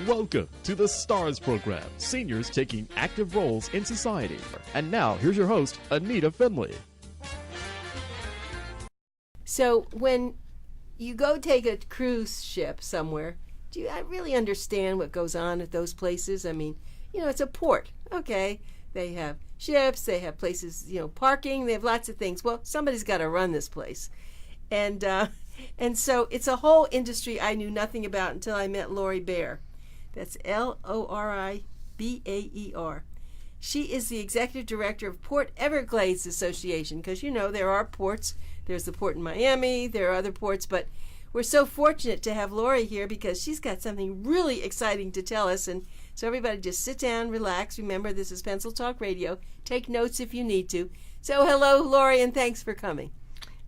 Welcome to the STARS program, seniors taking active roles in society. And now, here's your host, ANITA FINLEY. So when you go take a cruise ship somewhere, do you really understand what goes on at those places? I mean, it's a port, okay? They have ships, they have places, parking, they have lots of things. Well, somebody's got to run this place. And so it's a whole industry I knew nothing about until I met Lori BAER. That's LORIBAER. She is the executive director of Port Everglades Association, because there are ports. There's the port in Miami, there are other ports, but we're so fortunate to have Lori here because she's got something really exciting to tell us. And so everybody just sit down, relax. Remember, this is Pencil Talk Radio. Take notes if you need to. So hello, Lori, and thanks for coming.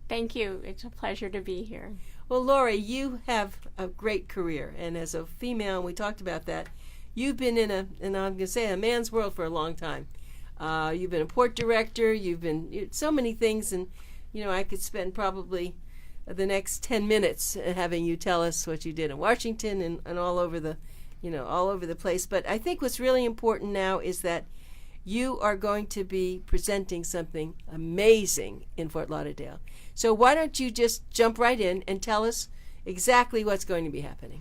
Thank you. It's a pleasure to be here. Well, Lori, you have a great career, and as a female, and we talked about that, you've been in I'm going to say a man's world for a long time. You've been a port director, you've been so many things, and I could spend probably the next 10 minutes having you tell us what you did in Washington and all over the place. But I think what's really important now is that you are going to be presenting something amazing in Fort Lauderdale. So why don't you just jump right in and tell us exactly what's going to be happening?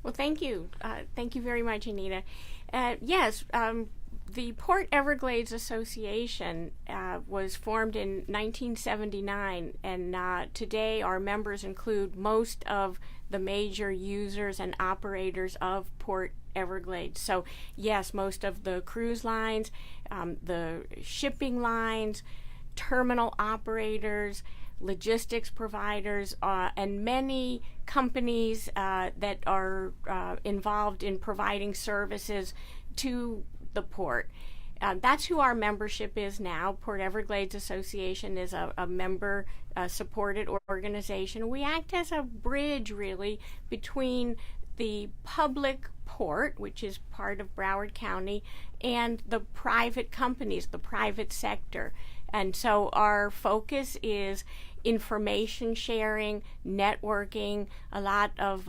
Well, thank you. Thank you very much, ANITA. Yes, the Port Everglades Association was formed in 1979, and today our members include most of the major users and operators of Port Everglades. So, yes, most of the cruise lines, the shipping lines, terminal operators, logistics providers, and many companies that are involved in providing services to the port. That's who our membership is now. Port Everglades Association is a member supported organization. We act as a bridge, really, between the public port, which is part of Broward County, and the private companies, the private sector. And so our focus is information sharing, networking, a lot of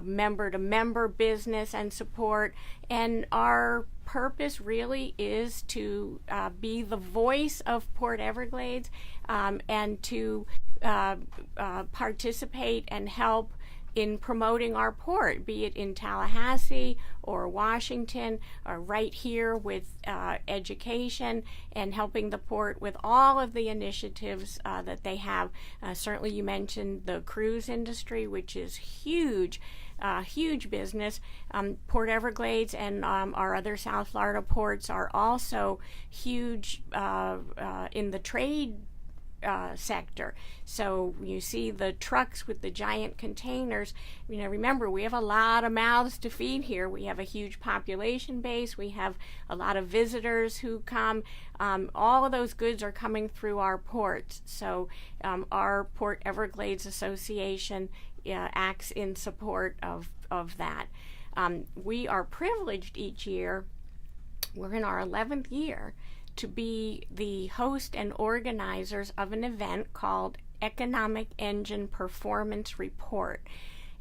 member-to-member business and support. And our purpose really is to be the voice of Port Everglades and to participate and help in promoting our port, be it in Tallahassee or Washington, or right here with education and helping the port with all of the initiatives that they have. Certainly you mentioned the cruise industry, which is huge, huge business. Port Everglades and our other South Florida ports are also huge in the trade sector. So you see the trucks with the giant containers. Remember, we have a lot of mouths to feed here. We have a huge population base. We have a lot of visitors who come. All of those goods are coming through our ports. So our Port Everglades Association acts in support of that. We are privileged each year. We're in our 11th year to be the host and organizers of an event called Economic Engine Performance Report.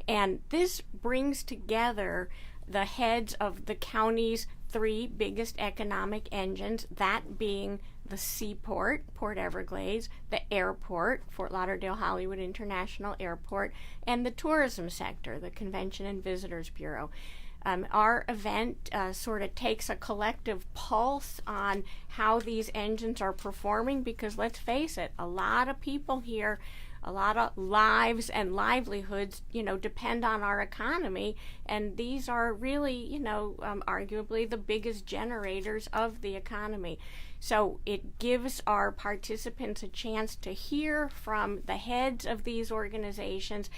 And this brings together the heads of the county's 3 biggest economic engines, that being the seaport, Port Everglades, the airport, Fort Lauderdale Hollywood International Airport, and the tourism sector, the Convention and Visitors Bureau. Our event sort of takes a collective pulse on how these engines are performing, because let's face it, a lot of people here, a lot of lives and livelihoods, depend on our economy, and these are really, arguably the biggest generators of the economy. So it gives our participants a chance to hear from the heads of these organizations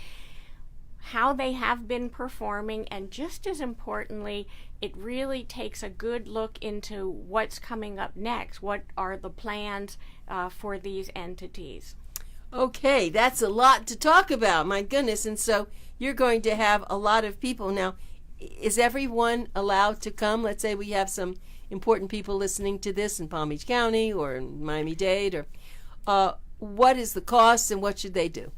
how they have been performing, and just as importantly, it really takes a good look into what's coming up next. What are the plans for these entities? Okay, that's a lot to talk about, my goodness. And so you're going to have a lot of people. Now, is everyone allowed to come? Let's say we have some important people listening to this in Palm Beach County or in Miami-Dade, or what is the cost and what should they do?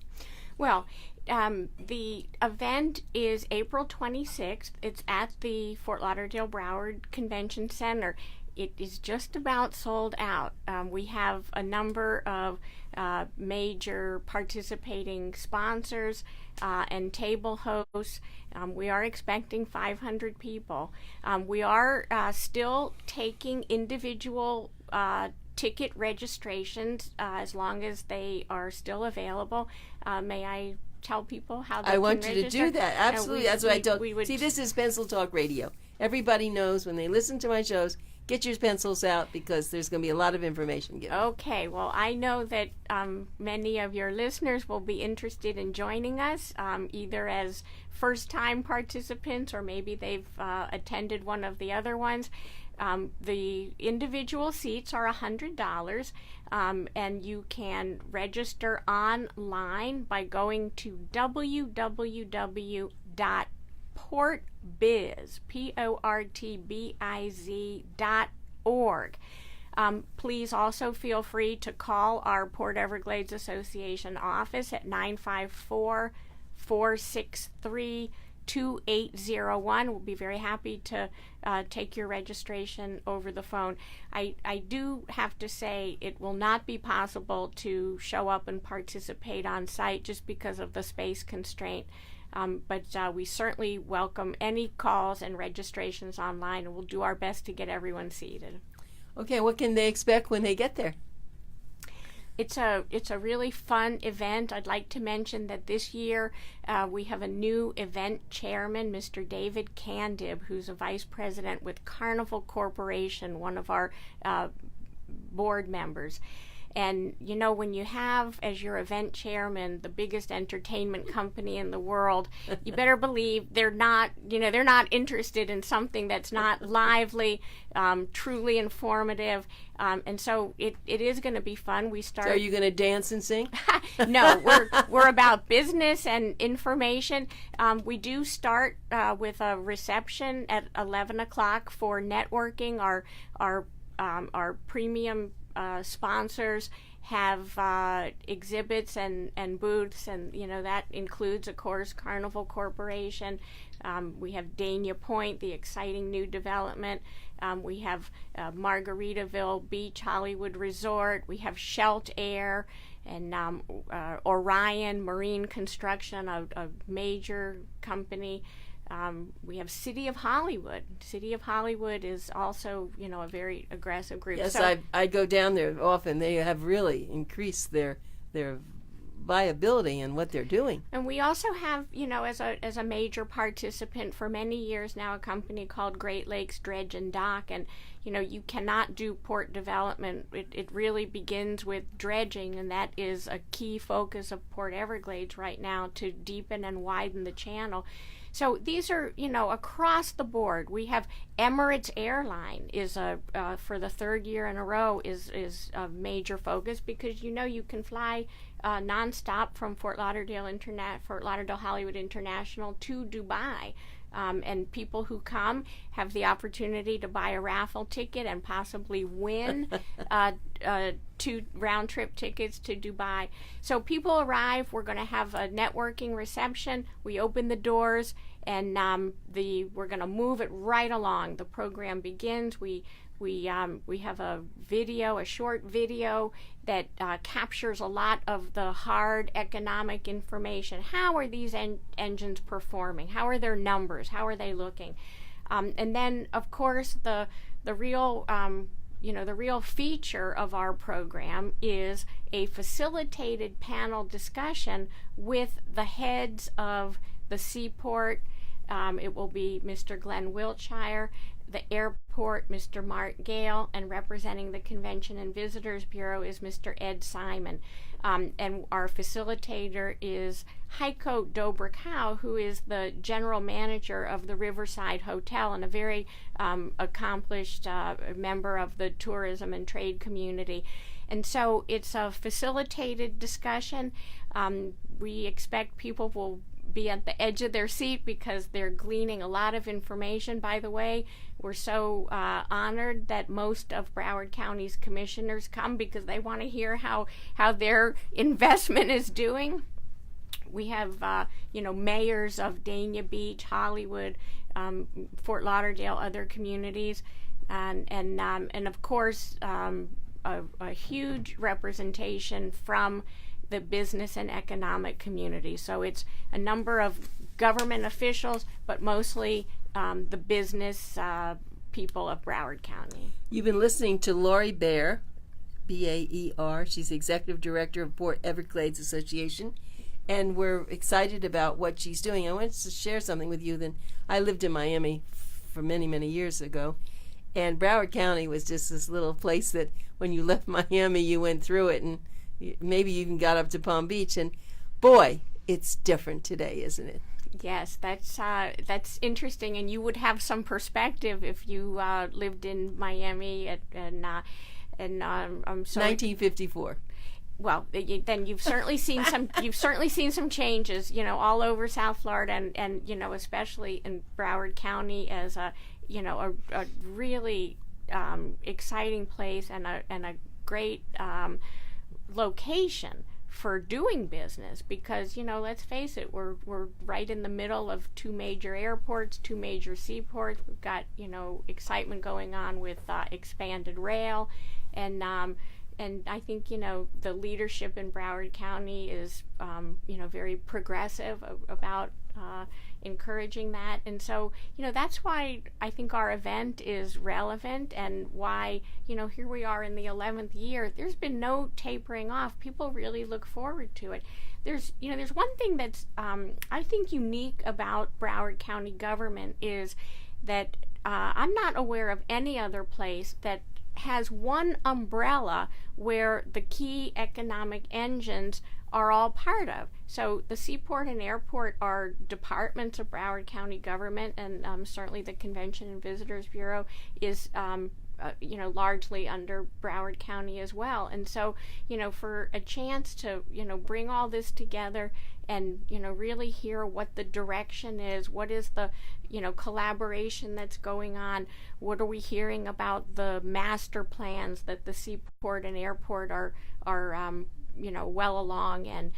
Well, the event is April 26th. It's at the Fort Lauderdale Broward Convention Center. It is just about sold out. We have a number of major participating sponsors and table hosts. We are expecting 500 people. We are still taking individual ticket registrations as long as they are still available. May I tell people how they I can want you to register? do that. Absolutely. That's what I told. We would, See, this is Pencil Talk Radio. Everybody knows when they listen to my shows, get your pencils out because there's going to be a lot of information given. Okay, well, I know that many of your listeners will be interested in joining us, either as first-time participants or maybe they've attended one of the other ones. The individual seats are $100, and you can register online by going to www.portbiz.org. Please also feel free to call our Port Everglades Association office at 954-463-2801. We'll be very happy to take your registration over the phone. I do have to say it will not be possible to show up and participate on site just because of the space constraint. But we certainly welcome any calls and registrations online, and we'll do our best to get everyone seated. Okay, what can they expect when they get there? It's a really fun event. I'd like to mention that this year we have a new event chairman, Mr. David Candib, who's a vice president with Carnival Corporation, one of our board members. And, you know, when you have as your event chairman the biggest entertainment company in the world, you better believe they're not interested in something that's not lively, truly informative. And so it is going to be fun. So are you going to dance and sing? No, we're about business and information. We do start with a reception at 11 o'clock for networking. Our premium sponsors have exhibits and booths, and that includes, of course, Carnival Corporation. We have Dania Point, the exciting new development. We have Margaritaville Beach Hollywood Resort. We have Shelt Air and Orion Marine Construction, a major company. We have City of Hollywood. City of Hollywood is also, a very aggressive group. Yes, I go down there often. They have really increased their viability in what they're doing. And we also have, as a major participant for many years now, a company called Great Lakes Dredge and Dock. And, you cannot do port development. It really begins with dredging, and that is a key focus of Port Everglades right now, to deepen and widen the channel. So these are, across the board. We have Emirates Airline is for the third year in a row is a major focus, because you can fly nonstop from Fort Lauderdale Hollywood International to Dubai. And people who come have the opportunity to buy a raffle ticket and possibly win 2 round-trip tickets to Dubai. So people arrive. We're going to have a networking reception. We open the doors, and we're going to move it right along. The program begins. We have a short video that captures a lot of the hard economic information. How are these engines performing? How are their numbers? How are they looking? And then, of course, the real feature of our program is a facilitated panel discussion with the heads of the seaport. It will be Mr. Glenn Wiltshire, the airport, Mr. Mark Gale, and representing the Convention and Visitors Bureau is Mr. Ed Simon. And our facilitator is Heiko Dobrikow, who is the general manager of the Riverside Hotel and a very accomplished member of the tourism and trade community. And so it's a facilitated discussion. We expect people will be at the edge of their seat because they're gleaning a lot of information. By the way, we're so honored that most of Broward County's commissioners come because they want to hear how their investment is doing. We have mayors of Dania Beach, Hollywood, Fort Lauderdale, other communities, and of course a huge representation from the business and economic community. So it's a number of government officials, but mostly the business people of Broward County. You've been listening to Lori BAER, BAER. She's the Executive Director of Port Everglades Association, and we're excited about what she's doing. I wanted to share something with you. Then I lived in Miami for many, many years ago, and Broward County was just this little place that when you left Miami, you went through it, and maybe you even got up to Palm Beach, and boy, it's different today, isn't it? Yes, that's interesting, and you would have some perspective if you lived in Miami I'm sorry. 1954. Well, then you've certainly seen some changes, all over South Florida, and especially in Broward County as a really exciting place and a great location for doing business, because let's face it, we're right in the middle of two major airports, two major seaports. We've got excitement going on with expanded rail, and I think the leadership in Broward County is very progressive about encouraging that, and so that's why I think our event is relevant, and why here we are in the 11th year. There's been no tapering off. People really look forward to it. There's one thing that's I think unique about Broward County government is that I'm not aware of any other place that has one umbrella where the key economic engines are all part of. So the Seaport and Airport are departments of Broward County government, and certainly the Convention and Visitors Bureau is largely under Broward County as well. And so for a chance to bring all this together and really hear what the direction is, what is the collaboration that's going on, what are we hearing about the master plans that the Seaport and Airport are well along, and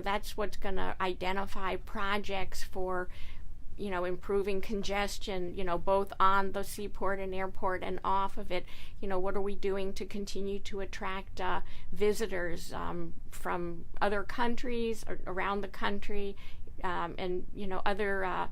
that's what's going to identify projects for improving congestion, both on the Seaport and Airport and off of it. What are we doing to continue to attract visitors from other countries around the country, and other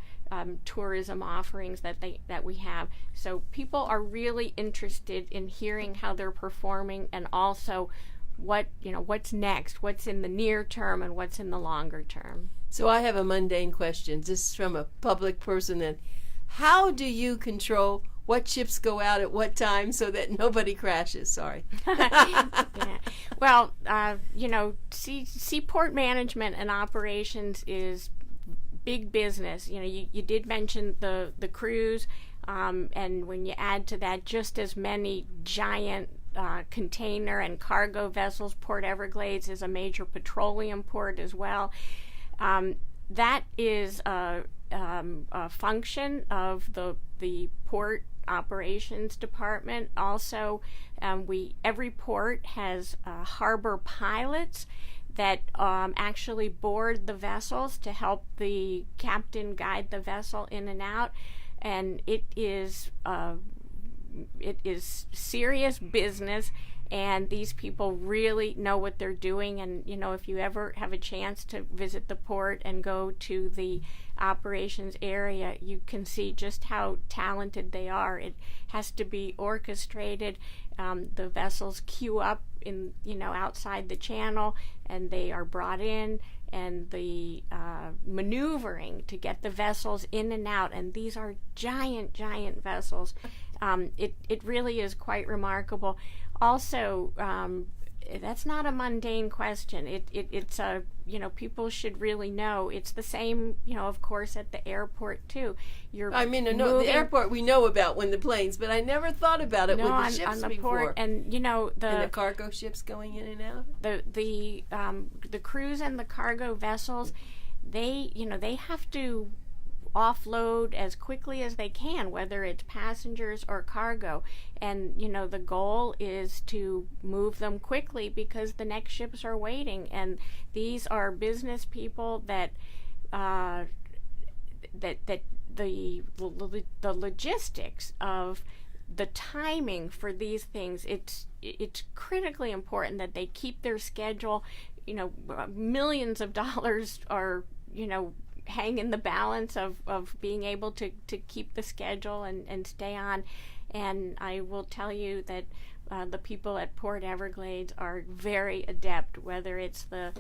tourism offerings that we have. So people are really interested in hearing how they're performing, and also what's next, what's in the near term and what's in the longer term. So I have a mundane question, just from a public person. Then, how do you control what ships go out at what time so that nobody crashes? Sorry. Yeah. Well, seaport management and operations is big business. You did mention the cruise, and when you add to that just as many giant container and cargo vessels. Port Everglades is a major petroleum port as well. That is a function of the port operations department. Also, every port has harbor pilots that actually board the vessels to help the captain guide the vessel in and out, and it is serious business, and these people really know what they're doing. And if you ever have a chance to visit the port and go to the operations area, you can see just how talented they are. It has to be orchestrated. The vessels queue up in outside the channel, and they are brought in, and the maneuvering to get the vessels in and out, and these are giant vessels. It really is quite remarkable. Also, that's not a mundane question. It's a people should really know. It's the same, of course, at the airport too. The airport we know about when the planes, but I never thought about it with the ships on the before. Port, and the cargo ships going in and out. The cruise and the cargo vessels, they have to offload as quickly as they can, whether it's passengers or cargo. And, the goal is to move them quickly because the next ships are waiting. And these are business people that the logistics of the timing for these things, it's critically important that they keep their schedule. Millions of dollars are, hang in the balance of being able to keep the schedule and stay on. And I will tell you that the people at Port Everglades are very adept, whether it's the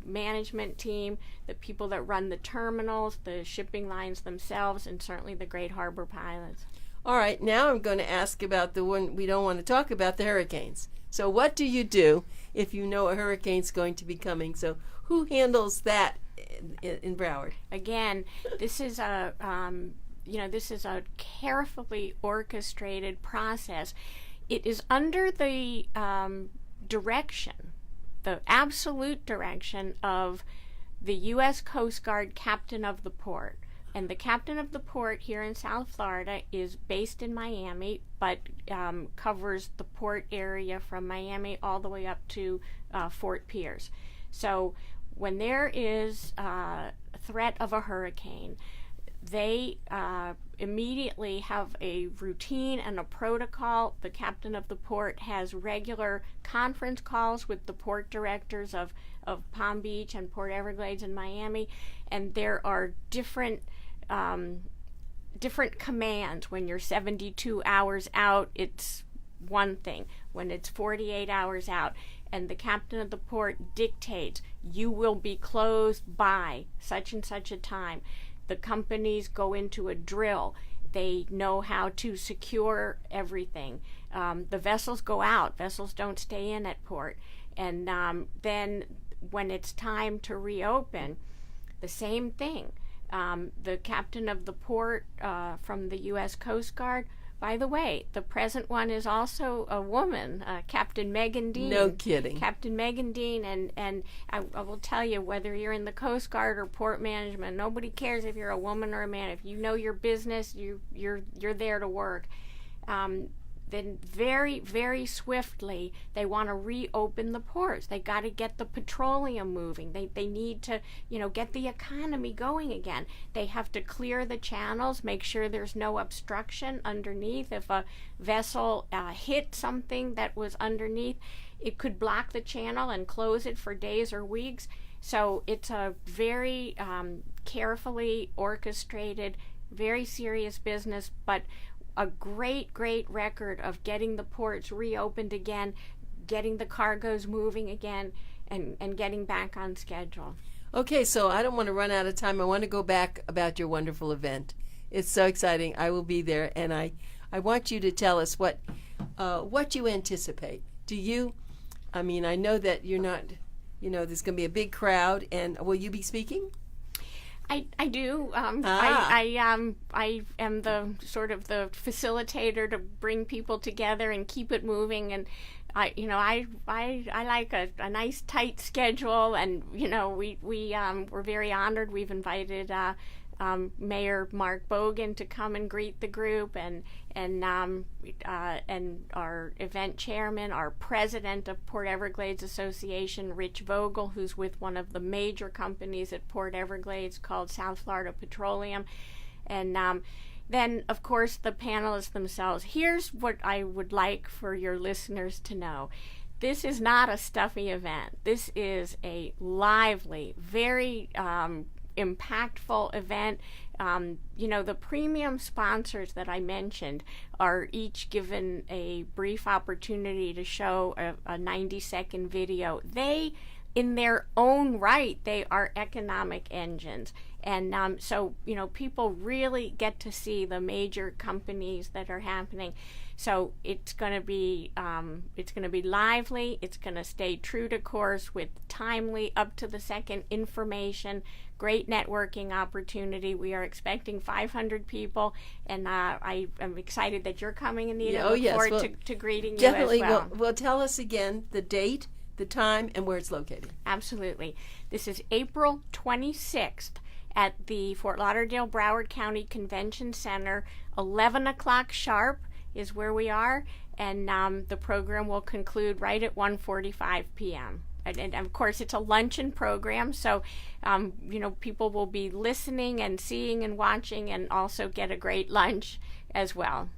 management team, the people that run the terminals, the shipping lines themselves, and certainly the Great Harbor pilots. All right, now I'm going to ask about the one we don't want to talk about, the hurricanes. So what do you do if you know a hurricane's going to be coming? So who handles that in Broward? Again, this is a carefully orchestrated process. It is under the direction, the absolute direction of the U.S. Coast Guard captain of the port. And the captain of the port here in South Florida is based in Miami, but covers the port area from Miami all the way up to Fort Pierce. So when there is a threat of a hurricane, they immediately have a routine and a protocol. The captain of the port has regular conference calls with the port directors of Palm Beach and Port Everglades and Miami, and there are different commands. When you're 72 hours out, it's one thing. When it's 48 hours out, and the captain of the port dictates, you will be closed by such and such a time. The companies go into a drill. They know how to secure everything. The vessels go out. Vessels don't stay in at port. And then when it's time to reopen, the same thing. The captain of the port from the U.S. Coast Guard, by the way, the present one is also a woman, Captain Megan Dean. No kidding. Captain Megan Dean, and I will tell you, whether you're in the Coast Guard or port management, nobody cares if you're a woman or a man. If you know your business, you're there to work. Then very, very swiftly, they want to reopen the ports. They got to get the petroleum moving. They need to, get the economy going again. They have to clear the channels, make sure there's no obstruction underneath. If a vessel hit something that was underneath, it could block the channel and close it for days or weeks. So it's a very carefully orchestrated, very serious business, but a great record of getting the ports reopened again, getting the cargoes moving again, and getting back on schedule. Okay, so I don't want to run out of time. I want to go back about your wonderful event. It's so exciting. I will be there, and I want you to tell us what you anticipate. Do you? I mean, I know that you're not. There's going to be a big crowd, and will you be speaking? I do. I am the sort of the facilitator to bring people together and keep it moving, and I like a nice tight schedule, and we're very honored. We've invited Mayor Mark Bogan to come and greet the group, and our event chairman, our president of Port Everglades Association, Rich Vogel, who's with one of the major companies at Port Everglades called South Florida Petroleum, and then, of course, the panelists themselves. Here's what I would like for your listeners to know. This is not a stuffy event. This is a lively, very impactful event. The premium sponsors that I mentioned are each given a brief opportunity to show a 90-second video. They, in their own right, they are economic engines. And so people really get to see the major companies that are happening. So it's going to be lively. It's going to stay true to course with timely, up to the second information. Great networking opportunity. We are expecting 500 people, and I am excited that you're coming, Anita. Look forward to greeting you definitely as well. Well, tell us again the date, the time, and where it's located. Absolutely. This is April 26th at the Fort Lauderdale Broward County Convention Center. 11 o'clock sharp is where we are, and the program will conclude right at 1:45 p.m. And of course, it's a luncheon program, so people will be listening and seeing and watching, and also get a great lunch as well.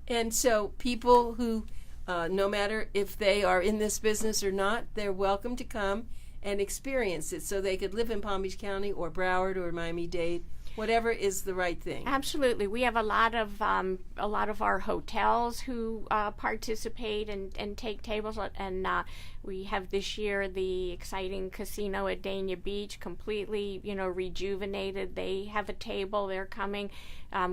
And so people who, no matter if they are in this business or not, they're welcome to come and experience it. So they could live in Palm Beach County or Broward or Miami-Dade, whatever is the right thing. Absolutely. We have a lot of our hotels who participate and take tables, and we have this year the exciting casino at Dania Beach, completely rejuvenated. They have a table. They're coming.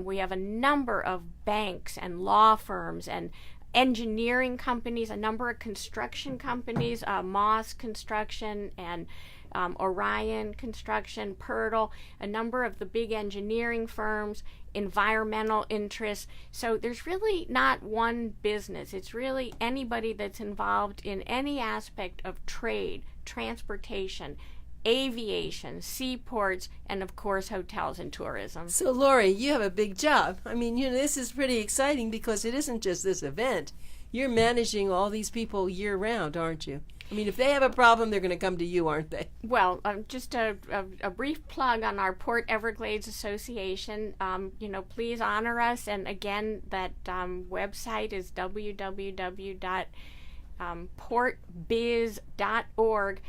We have a number of banks and law firms and engineering companies, a number of construction companies, Moss Construction and Orion Construction, Pirtle, a number of the big engineering firms, environmental interests. So there's really not one business. It's really anybody that's involved in any aspect of trade, transportation, aviation, seaports, and of course hotels and tourism. So Lori, you have a big job. I mean, this is pretty exciting because it isn't just this event. You're managing all these people year round, aren't you? I mean, if they have a problem, they're going to come to you, aren't they? Well, just a brief plug on our Port Everglades Association. Please honor us. And again, that website is www.portbiz.org.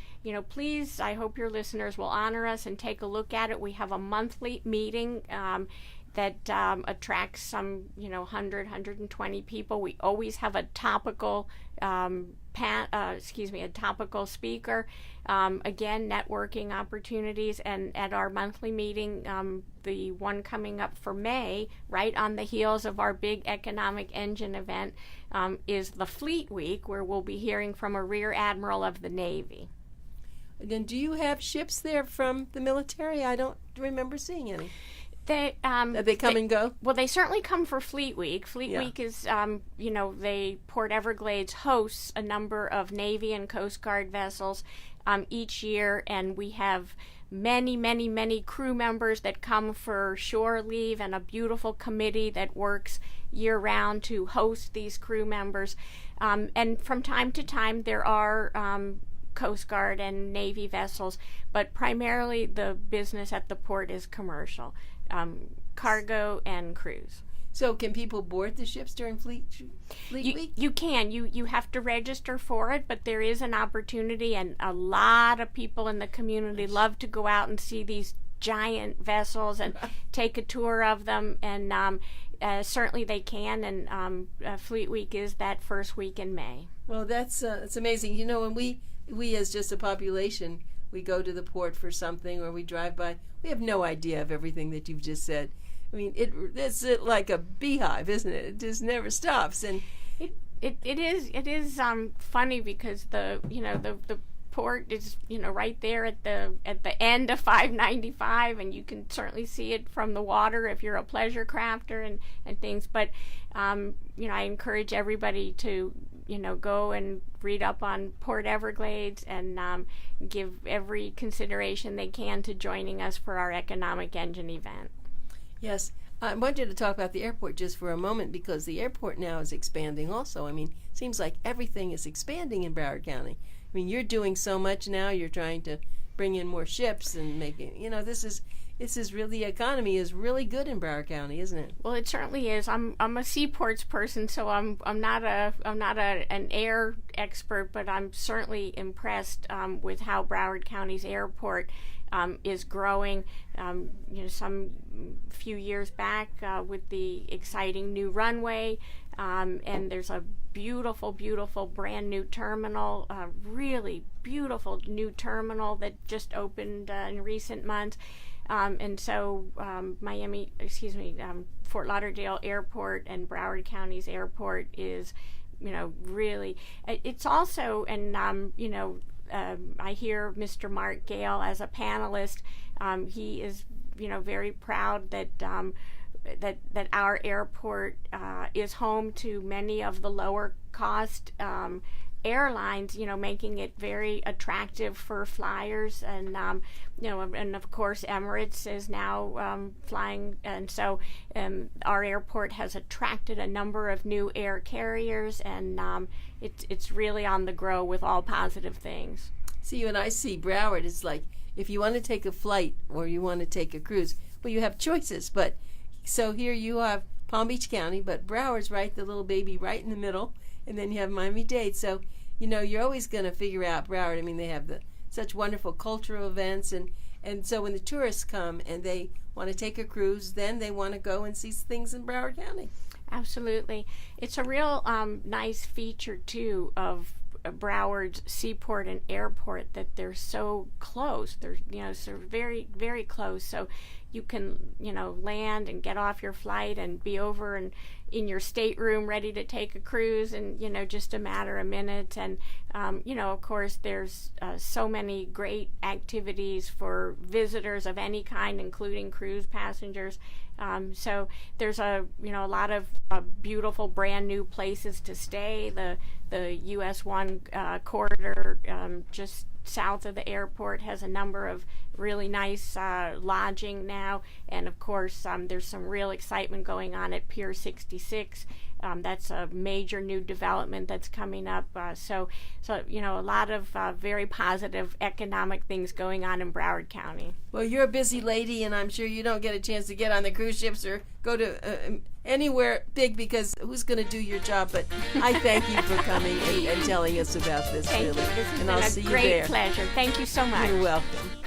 Please, I hope your listeners will honor us and take a look at it. We have a monthly meeting that attracts some 120 people. We always have a topical a topical speaker. Again, networking opportunities, and at our monthly meeting, the one coming up for May, right on the heels of our big economic engine event, is the Fleet Week, where we'll be hearing from a Rear Admiral of the Navy. Again, do you have ships there from the military? I don't remember seeing any. They come and go? Well, they certainly come for Fleet Week. Fleet Week is, Port Everglades hosts a number of Navy and Coast Guard vessels each year, and we have many, many, many crew members that come for shore leave, and a beautiful committee that works year-round to host these crew members. And from time to time, there are Coast Guard and Navy vessels, but primarily the business at the port is commercial. Cargo and cruise. So can people board the ships during Fleet Week? You can. You have to register for it, but there is an opportunity, and a lot of people in the community love to go out and see these giant vessels and take a tour of them, and certainly they can, and Fleet Week is that first week in May. Well, that's amazing. When we as just a population, we go to the port for something or we drive by, we have no idea of everything that you've just said. I mean, it's like a beehive, isn't it? It just never stops. And it is funny because the port is right there at the end of 595, and you can certainly see it from the water if you're a pleasure crafter and things. But I encourage everybody to go and read up on Port Everglades and give every consideration they can to joining us for our economic engine event. Yes. I wanted to talk about the airport just for a moment, because the airport now is expanding also. I mean, it seems like everything is expanding in Broward County. I mean, you're doing so much now. You're trying to bring in more ships and making, this is really, the economy is really good in Broward County, isn't it? Well, it certainly is. I'm a seaports person, so I'm not an air expert, but I'm certainly impressed with how Broward County's airport is growing. Some few years back with the exciting new runway, and there's a beautiful brand new terminal, really beautiful new terminal that just opened in recent months. And so Fort Lauderdale Airport and Broward County's airport is, really, it's also, and I hear Mr. Mark Gale as a panelist. He is, very proud that that our airport is home to many of the lower cost airlines, making it very attractive for flyers, and and of course Emirates is now flying, and so our airport has attracted a number of new air carriers, and it's really on the grow with all positive things. See, when I see Broward, it's like if you want to take a flight or you want to take a cruise, well, you have choices. But so here you have Palm Beach County, but Broward's right, the little baby right in the middle, and then you have Miami-Dade. So, you're always going to figure out Broward. I mean, they have such wonderful cultural events, and so when the tourists come and they want to take a cruise, then they want to go and see things in Broward County. Absolutely. It's a real nice feature, too, of Broward's seaport and airport, that they're so close. They're so very, very close. So you can land and get off your flight and be over and in your stateroom ready to take a cruise in just a matter of minutes. And of course there's so many great activities for visitors of any kind, including cruise passengers. So there's a lot of beautiful brand new places to stay. The US 1 corridor just south of the airport has a number of really nice lodging now, and of course there's some real excitement going on at Pier 66. That's a major new development that's coming up. So a lot of very positive economic things going on in Broward County. Well, you're a busy lady, and I'm sure you don't get a chance to get on the cruise ships or go to anywhere big, because who's going to do your job? But I thank you for coming and telling us about this. Thank really. you. This has and been I'll a see you great there. pleasure. Thank you so much. You're welcome.